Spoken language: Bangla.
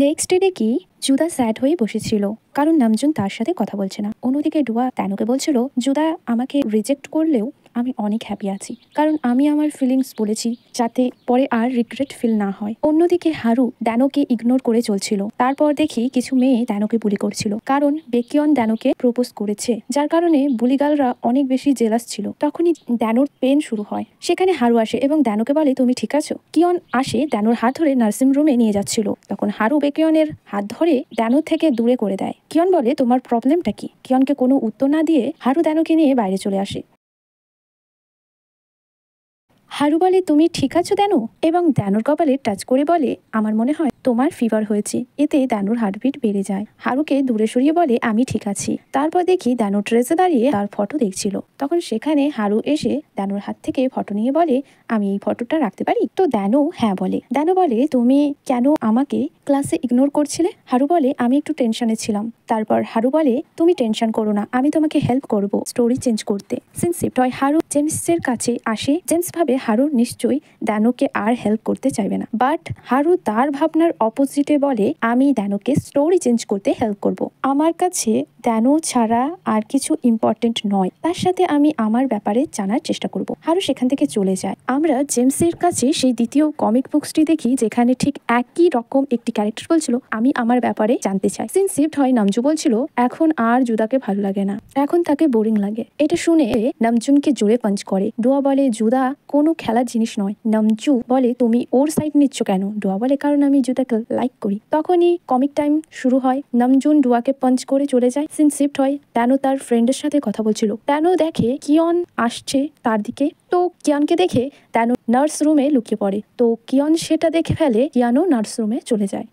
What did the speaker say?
নেক্সট ডে দেখি জুদা স্যাড হয়ে বসেছিল, কারণ নামজুন তার সাথে কথা বলছে না। অন্যদিকে ডুয়া তানুকে বলছিল, জুদা আমাকে রিজেক্ট করলেও আমি অনেক হ্যাপি আছি, কারণ আমি আমার ফিলিংস বলেছি যাতে পরে আর রিগ্রেট ফিল না হয়। অন্যদিকে হারু দ্যানোকে ইগনোর করে চলছিল। তারপর দেখি কিছু মেয়ে দ্যানোকে বুলি করছিল, কারণ বেকিয়ন দ্যানোকে প্রপোজ করেছে, যার কারণে বুলিগালরা অনেক বেশি জেলাস ছিল। তখনই দ্যানোর পেন শুরু হয়। সেখানে হারু আসে এবং দ্যানোকে বলে, তুমি ঠিক আছো? কিয়ন আসে দ্যানোর হাত ধরে নার্সিং রুমে নিয়ে যাচ্ছিল। তখন হারু বেকিয়নের হাত ধরে দ্যানোর থেকে দূরে করে দেয়। কিয়ন বলে, তোমার প্রবলেমটা কি? কিয়নকে কোনো উত্তর না দিয়ে হারু দ্যানোকে নিয়ে বাইরে চলে আসে। হারু বলে, তুমি ঠিক আছো দ্যানো? এবং দ্যানোর কপালে টাচ করে বলে, আমার মনে হয় তোমার ফিভার হয়েছে। এতে দ্যানোর হার্টবিট বেড়ে যায়। হারুকে দূরে সরিয়ে বলে, আমি ঠিক আছি। তারপর দেখি দ্যানো ট্রেসে দাঁড়িয়ে তার ফটো দেখছিল। তখন সেখানে হারু এসে দ্যানোর হাত থেকে ফটো নিয়ে বলে, আমি এই ফটোটা রাখতে পারি? তো দ্যানো হ্যাঁ বলে। দ্যানো বলে, তুমি কেন আমাকে ক্লাসে ইগনোর করছিলে? হারু বলে, আমি একটু টেনশনে ছিলাম। তারপর হারু বলে, তুমি টেনশন করো না, আমি তোমাকে হেল্প করব স্টোরি চেঞ্জ করতে। সিন শিফট হয়, হারু জেমসের কাছে আসে। জেমস ভাবে হারু নিশ্চয়ই দ্যানোকে আর হেল্প করতে চাইবে না, বাট হারু তার ভাবনার অপোজিটে বলে, আমি দ্যানোকে স্টোরি চেঞ্জ করতে হেল্প করব। আমার কাছে দ্যানো ছাড়া আর কিছু ইম্পর্টেন্ট নয়, তার সাথে আমি আমার ব্যাপারে জানার চেষ্টা করব। হারু সেখান থেকে চলে যায়। আমরা জেমসের কাছে সেই দ্বিতীয় কমিক বুকসটি দেখি, যেখানে ঠিক একই রকম একটি ক্যারেক্টার বলছিল, আমি আমার ব্যাপারে জানতে চাই। সিন শিফট হয়, নামজু বলছিল, এখন আর জুদাকে ভালো লাগে না, এখন তাকে বোরিং লাগে। এটা শুনে নামজুনকে জোরে পাঞ্চ করে। ডোয়া বলে, জুদা কোনো খেলার জিনিস নয়। নামজু বলে, তুমি ওর সাইড নিচ্ছ কেন? ডোয়া বলে, কারণ আমি জুদাকে লাইক করি। তখনই কমিক টাইম শুরু হয়। নামজুন ডোয়াকে পাঞ্চ করে চলে যায়। সিন শিফট হয়, দ্যানো তার ফ্রেন্ডের সাথে কথা বলছিল। দ্যানো দেখে কিয়ন আসছে তার দিকে। তো কিয়নকে দেখে দ্যানো নার্স রুমে লুকিয়ে পড়ে। তো কিয়ন সেটা দেখে ফেলে, কিয়ানো নার্স রুমে চলে যায়।